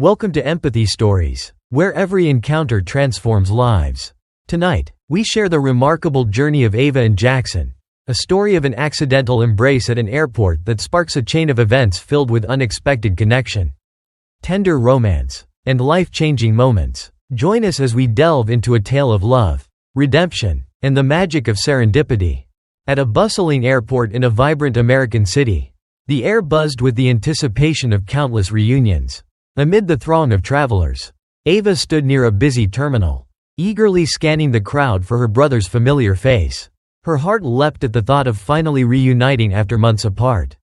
Welcome to Empathy Stories, where every encounter transforms lives. Tonight, we share the remarkable journey of Ava and Jackson, a story of an accidental embrace at an airport that sparks a chain of events filled with unexpected connection, tender romance, and life-changing moments. Join us as we delve into a tale of love, redemption, and the magic of serendipity. At a bustling airport in a vibrant American city, the air buzzed with the anticipation of countless reunions. Amid the throng of travelers, Ava stood near a busy terminal, eagerly scanning the crowd for her brother's familiar face. Her heart leapt at the thought of finally reuniting after months apart.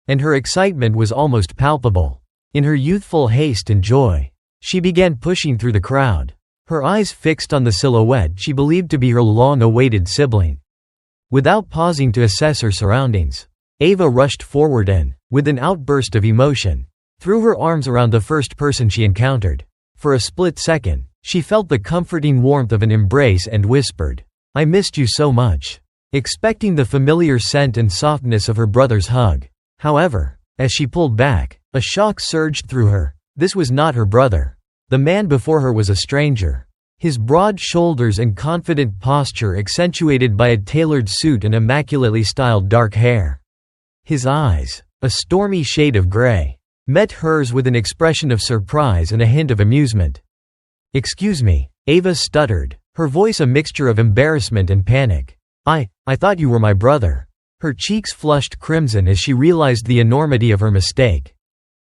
And her excitement was almost palpable. In her youthful haste and joy, she began pushing through the crowd, her eyes fixed on the silhouette she believed to be her long-awaited sibling. Without pausing to assess her surroundings, Ava rushed forward and, with an outburst of emotion, threw her arms around the first person she encountered. For a split second, she felt the comforting warmth of an embrace and whispered, "I missed you so much," expecting the familiar scent and softness of her brother's hug. However, as she pulled back, a shock surged through her. This was not her brother. The man before her was a stranger. His broad shoulders and confident posture accentuated by a tailored suit and immaculately styled dark hair. His eyes, a stormy shade of gray, met hers with an expression of surprise and a hint of amusement. "Excuse me," Ava stuttered, her voice a mixture of embarrassment and panic. I thought you were my brother." Her cheeks flushed crimson as she realized the enormity of her mistake.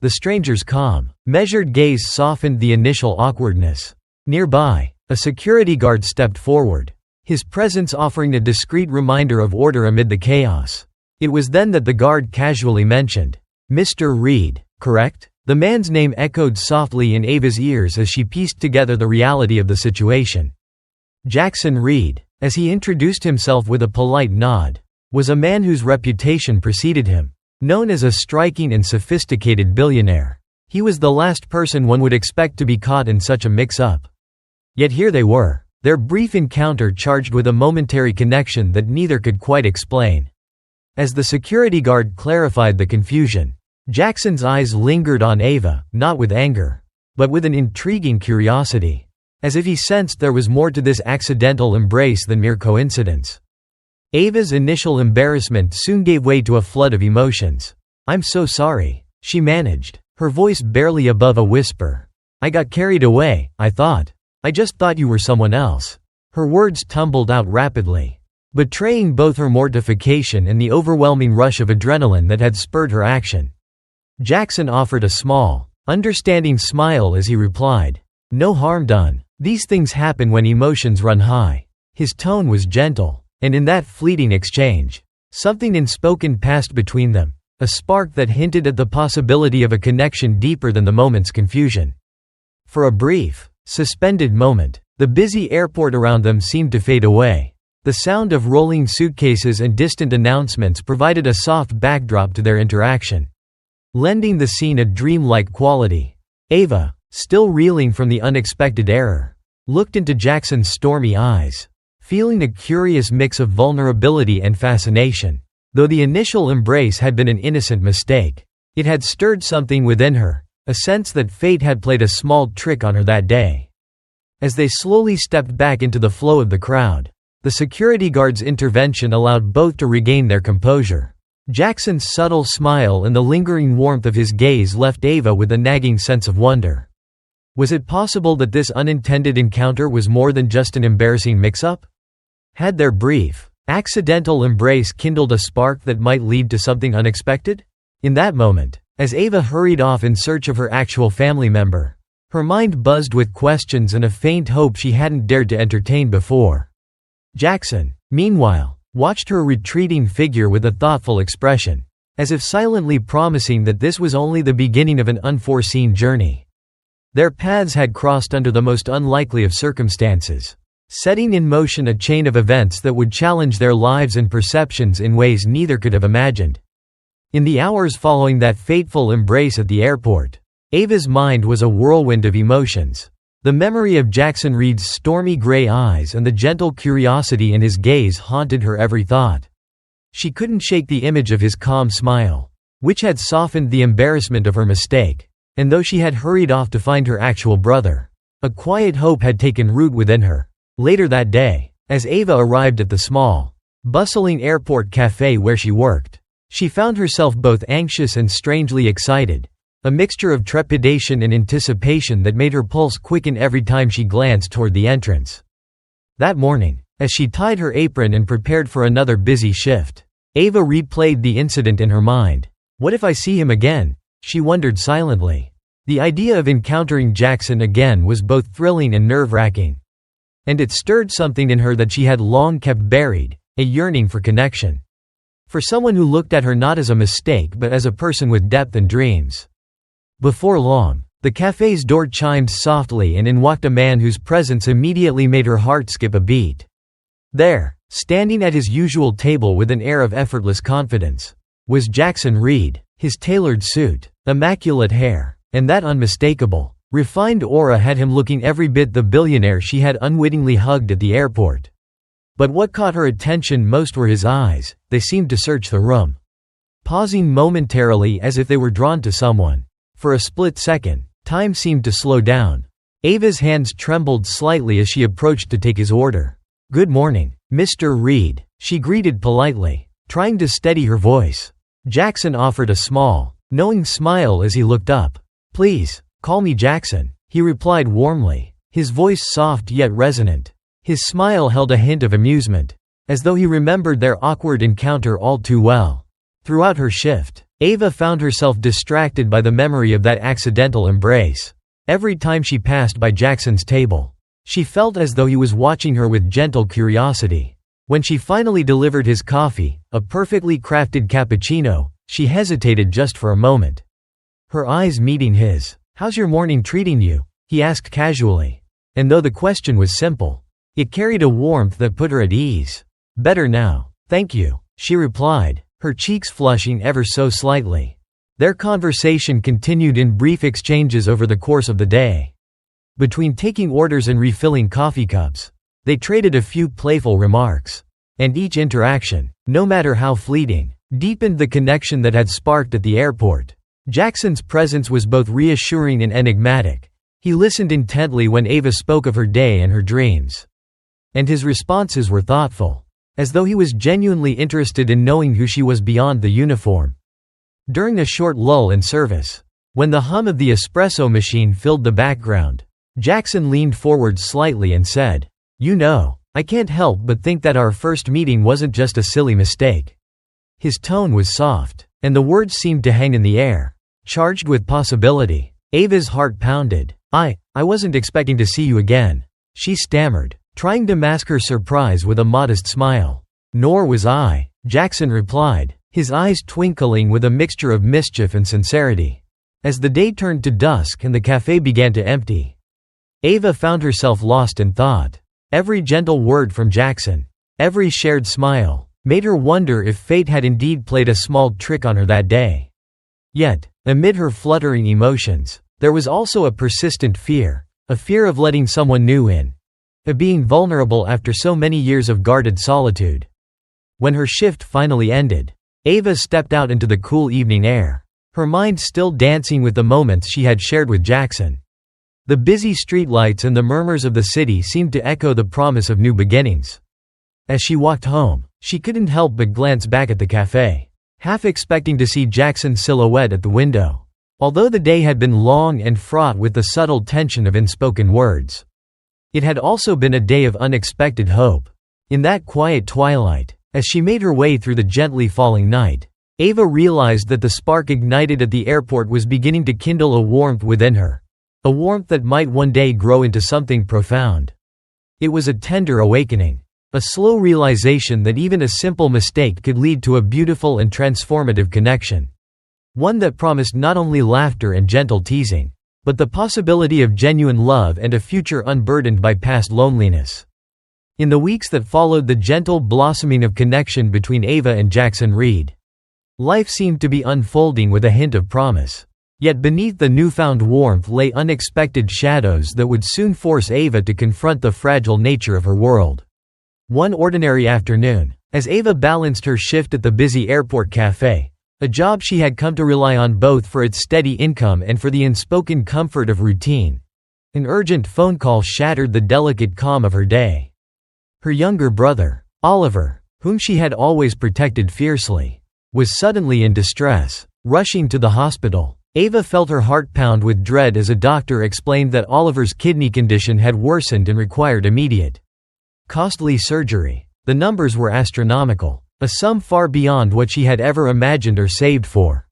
The stranger's calm, measured gaze softened the initial awkwardness. Nearby, a security guard stepped forward, his presence offering a discreet reminder of order amid the chaos. It was then that the guard casually mentioned, "Mr. Reed, correct?" The man's name echoed softly in Ava's ears as she pieced together the reality of the situation. Jackson Reed, as he introduced himself with a polite nod, was a man whose reputation preceded him. Known as a striking and sophisticated billionaire, he was the last person one would expect to be caught in such a mix-up. Yet here they were, their brief encounter charged with a momentary connection that neither could quite explain. As the security guard clarified the confusion, Jackson's eyes lingered on Ava, not with anger, but with an intriguing curiosity, as if he sensed there was more to this accidental embrace than mere coincidence. Ava's initial embarrassment soon gave way to a flood of emotions. "I'm so sorry," she managed, her voice barely above a whisper. "I got carried away, I just thought you were someone else." Her words tumbled out rapidly, betraying both her mortification and the overwhelming rush of adrenaline that had spurred her action. Jackson offered a small, understanding smile as he replied, "No harm done. These things happen when emotions run high." His tone was gentle, and in that fleeting exchange, something unspoken passed between them, a spark that hinted at the possibility of a connection deeper than the moment's confusion. For a brief, suspended moment, the busy airport around them seemed to fade away. The sound of rolling suitcases and distant announcements provided a soft backdrop to their interaction, lending the scene a dreamlike quality. Ava, still reeling from the unexpected error, looked into Jackson's stormy eyes, feeling a curious mix of vulnerability and fascination. Though the initial embrace had been an innocent mistake, it had stirred something within her, a sense that fate had played a small trick on her that day. As they slowly stepped back into the flow of the crowd, the security guard's intervention allowed both to regain their composure. Jackson's subtle smile and the lingering warmth of his gaze left Ava with a nagging sense of wonder. Was it possible that this unintended encounter was more than just an embarrassing mix-up? Had their brief, accidental embrace kindled a spark that might lead to something unexpected? In that moment, as Ava hurried off in search of her actual family member, her mind buzzed with questions and a faint hope she hadn't dared to entertain before. Jackson, meanwhile, watched her retreating figure with a thoughtful expression, as if silently promising that this was only the beginning of an unforeseen journey. Their paths had crossed under the most unlikely of circumstances, setting in motion a chain of events that would challenge their lives and perceptions in ways neither could have imagined. In the hours following that fateful embrace at the airport, Ava's mind was a whirlwind of emotions. The memory of Jackson Reed's stormy gray eyes and the gentle curiosity in his gaze haunted her every thought. She couldn't shake the image of his calm smile, which had softened the embarrassment of her mistake. And though she had hurried off to find her actual brother, a quiet hope had taken root within her. Later that day, as Ava arrived at the small, bustling airport cafe where she worked, she found herself both anxious and strangely excited, a mixture of trepidation and anticipation that made her pulse quicken every time she glanced toward the entrance. That morning, as she tied her apron and prepared for another busy shift, Ava replayed the incident in her mind. What if I see him again? She wondered silently. The idea of encountering Jackson again was both thrilling and nerve-wracking. And it stirred something in her that she had long kept buried, a yearning for connection. For someone who looked at her not as a mistake but as a person with depth and dreams. Before long, the cafe's door chimed softly and in walked a man whose presence immediately made her heart skip a beat. There, standing at his usual table with an air of effortless confidence, was Jackson Reed, his tailored suit, immaculate hair, and that unmistakable, refined aura had him looking every bit the billionaire she had unwittingly hugged at the airport. But what caught her attention most were his eyes. They seemed to search the room, pausing momentarily as if they were drawn to someone. For a split second, time seemed to slow down. Ava's hands trembled slightly as she approached to take his order. "Good morning, Mr. Reed," she greeted politely, trying to steady her voice. Jackson offered a small, knowing smile as he looked up. "Please, call me Jackson," he replied warmly, his voice soft yet resonant. His smile held a hint of amusement, as though he remembered their awkward encounter all too well. Throughout her shift, Ava found herself distracted by the memory of that accidental embrace. Every time she passed by Jackson's table, she felt as though he was watching her with gentle curiosity. When she finally delivered his coffee, a perfectly crafted cappuccino, she hesitated just for a moment. Her eyes meeting his. "How's your morning treating you?" he asked casually. And though the question was simple, it carried a warmth that put her at ease. "Better now, thank you," she replied, her cheeks flushing ever so slightly. Their conversation continued in brief exchanges over the course of the day. Between taking orders and refilling coffee cups, they traded a few playful remarks. And each interaction, no matter how fleeting, deepened the connection that had sparked at the airport. Jackson's presence was both reassuring and enigmatic. He listened intently when Ava spoke of her day and her dreams. And his responses were thoughtful, as though he was genuinely interested in knowing who she was beyond the uniform. During a short lull in service, when the hum of the espresso machine filled the background, Jackson leaned forward slightly and said, "You know, I can't help but think that our first meeting wasn't just a silly mistake." His tone was soft, and the words seemed to hang in the air, charged with possibility. Ava's heart pounded. I wasn't expecting to see you again," she stammered, trying to mask her surprise with a modest smile. "Nor was I," Jackson replied, his eyes twinkling with a mixture of mischief and sincerity. As the day turned to dusk and the cafe began to empty, Ava found herself lost in thought. Every gentle word from Jackson, every shared smile, made her wonder if fate had indeed played a small trick on her that day. Yet, amid her fluttering emotions, there was also a persistent fear, a fear of letting someone new in, of being vulnerable after so many years of guarded solitude. When her shift finally ended, Ava stepped out into the cool evening air, her mind still dancing with the moments she had shared with Jackson. The busy streetlights and the murmurs of the city seemed to echo the promise of new beginnings. As she walked home, she couldn't help but glance back at the cafe, half expecting to see Jackson's silhouette at the window. Although the day had been long and fraught with the subtle tension of unspoken words, it had also been a day of unexpected hope. In that quiet twilight, as she made her way through the gently falling night, Ava realized that the spark ignited at the airport was beginning to kindle a warmth within her, a warmth that might one day grow into something profound. It was a tender awakening, a slow realization that even a simple mistake could lead to a beautiful and transformative connection. One that promised not only laughter and gentle teasing, but the possibility of genuine love and a future unburdened by past loneliness. In the weeks that followed the gentle blossoming of connection between Ava and Jackson Reed, life seemed to be unfolding with a hint of promise. Yet beneath the newfound warmth lay unexpected shadows that would soon force Ava to confront the fragile nature of her world. One ordinary afternoon, as Ava balanced her shift at the busy airport cafe, a job she had come to rely on both for its steady income and for the unspoken comfort of routine. An urgent phone call shattered the delicate calm of her day. Her younger brother, Oliver, whom she had always protected fiercely, was suddenly in distress. Rushing to the hospital, Ava felt her heart pound with dread as a doctor explained that Oliver's kidney condition had worsened and required immediate, costly surgery. The numbers were astronomical, a sum far beyond what she had ever imagined or saved for.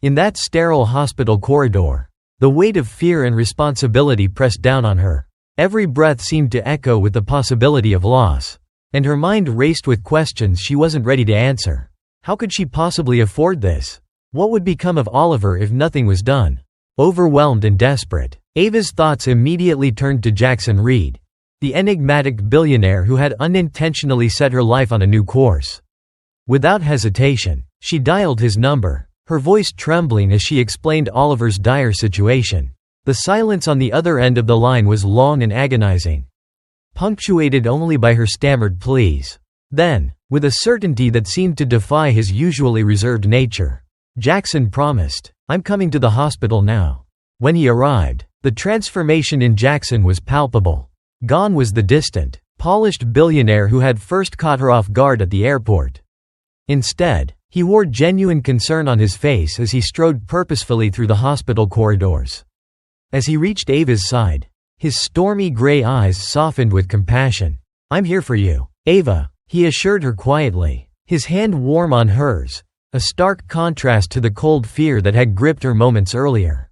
In that sterile hospital corridor, the weight of fear and responsibility pressed down on her. Every breath seemed to echo with the possibility of loss, and her mind raced with questions she wasn't ready to answer. How could she possibly afford this? What would become of Oliver if nothing was done? Overwhelmed and desperate, Ava's thoughts immediately turned to Jackson Reed, the enigmatic billionaire who had unintentionally set her life on a new course. Without hesitation, she dialed his number, her voice trembling as she explained Oliver's dire situation. The silence on the other end of the line was long and agonizing, punctuated only by her stammered pleas. Then, with a certainty that seemed to defy his usually reserved nature, Jackson promised, "I'm coming to the hospital now." When he arrived, the transformation in Jackson was palpable. Gone was the distant, polished billionaire who had first caught her off guard at the airport. Instead, he wore genuine concern on his face as he strode purposefully through the hospital corridors. As he reached Ava's side, his stormy gray eyes softened with compassion. "I'm here for you, Ava," he assured her quietly, his hand warm on hers, a stark contrast to the cold fear that had gripped her moments earlier.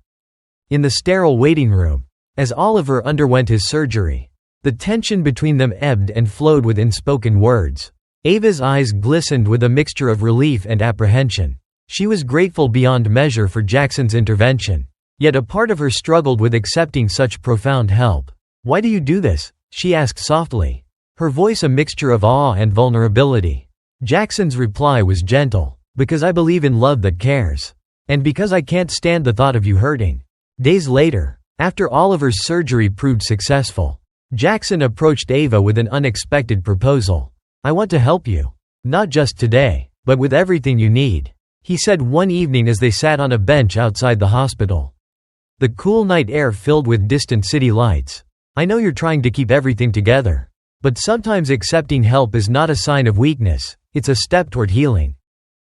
In the sterile waiting room, as Oliver underwent his surgery, the tension between them ebbed and flowed with unspoken words. Ava's eyes glistened with a mixture of relief and apprehension. She was grateful beyond measure for Jackson's intervention, yet a part of her struggled with accepting such profound help. "Why do you do this?" she asked softly, her voice a mixture of awe and vulnerability. Jackson's reply was gentle, "Because I believe in love that cares. And because I can't stand the thought of you hurting." Days later, after Oliver's surgery proved successful, Jackson approached Ava with an unexpected proposal. "I want to help you. Not just today, but with everything you need," he said one evening as they sat on a bench outside the hospital. The cool night air filled with distant city lights. "I know you're trying to keep everything together. But sometimes accepting help is not a sign of weakness, it's a step toward healing."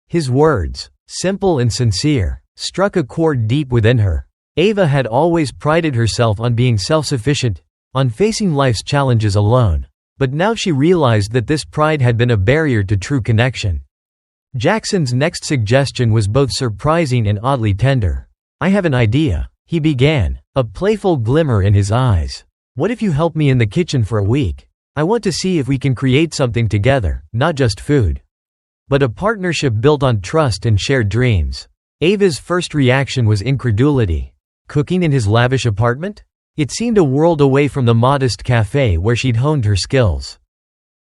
His words, simple and sincere, struck a chord deep within her. Ava had always prided herself on being self-sufficient, on facing life's challenges alone. But now she realized that this pride had been a barrier to true connection. Jackson's next suggestion was both surprising and oddly tender. "I have an idea," he began, a playful glimmer in his eyes. "What if you help me in the kitchen for a week? I want to see if we can create something together, not just food, but a partnership built on trust and shared dreams." Ava's first reaction was incredulity. Cooking in his lavish apartment? It seemed a world away from the modest cafe where she'd honed her skills.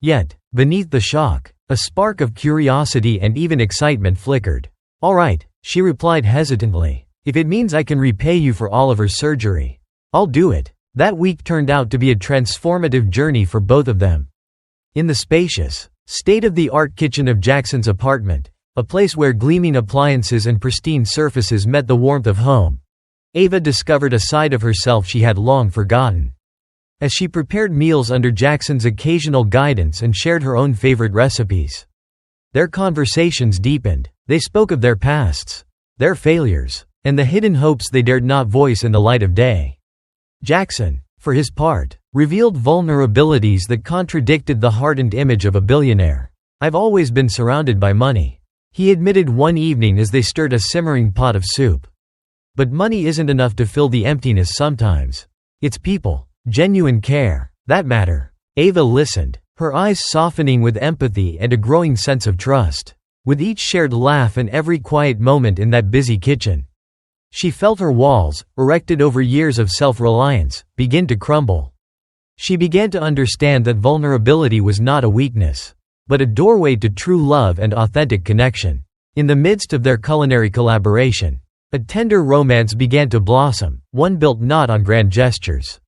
Yet, beneath the shock, a spark of curiosity and even excitement flickered. "All right," she replied hesitantly, "if it means I can repay you for Oliver's surgery, I'll do it." That week turned out to be a transformative journey for both of them. In the spacious, state-of-the-art kitchen of Jackson's apartment, a place where gleaming appliances and pristine surfaces met the warmth of home, Ava discovered a side of herself she had long forgotten. As she prepared meals under Jackson's occasional guidance and shared her own favorite recipes, their conversations deepened. They spoke of their pasts, their failures, and the hidden hopes they dared not voice in the light of day. Jackson, for his part, revealed vulnerabilities that contradicted the hardened image of a billionaire. "I've always been surrounded by money," he admitted one evening as they stirred a simmering pot of soup. "But money isn't enough to fill the emptiness sometimes. It's people, genuine care, that matter." Ava listened, her eyes softening with empathy and a growing sense of trust. With each shared laugh and every quiet moment in that busy kitchen, she felt her walls, erected over years of self-reliance, begin to crumble. She began to understand that vulnerability was not a weakness, but a doorway to true love and authentic connection. In the midst of their culinary collaboration, a tender romance began to blossom, one built not on grand gestures,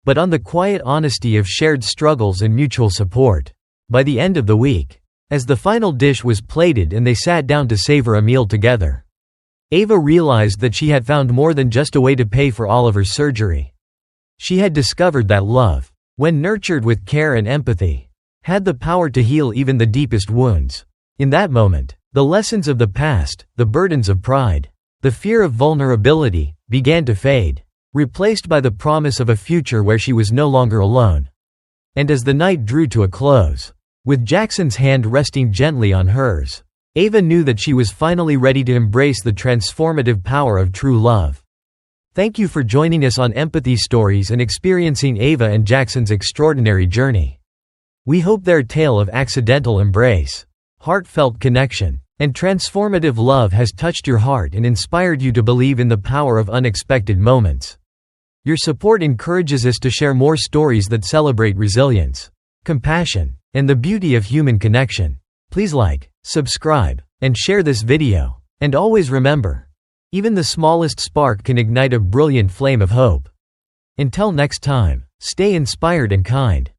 but on the quiet honesty of shared struggles and mutual support. By the end of the week, As the final dish was plated and they sat down to savor a meal together, Ava realized that she had found more than just a way to pay for Oliver's surgery. She had discovered that love, when nurtured with care and empathy, had the power to heal even the deepest wounds. In that moment, the lessons of the past, the burdens of pride, the fear of vulnerability, began to fade, replaced by the promise of a future where she was no longer alone. And as the night drew to a close, with Jackson's hand resting gently on hers, Ava knew that she was finally ready to embrace the transformative power of true love. Thank you for joining us on Empathy Stories and experiencing Ava and Jackson's extraordinary journey. We hope their tale of accidental embrace, heartfelt connection, and transformative love has touched your heart and inspired you to believe in the power of unexpected moments. Your support encourages us to share more stories that celebrate resilience, compassion, and the beauty of human connection. Please like, subscribe, and share this video. And always remember, even the smallest spark can ignite a brilliant flame of hope. Until next time, stay inspired and kind.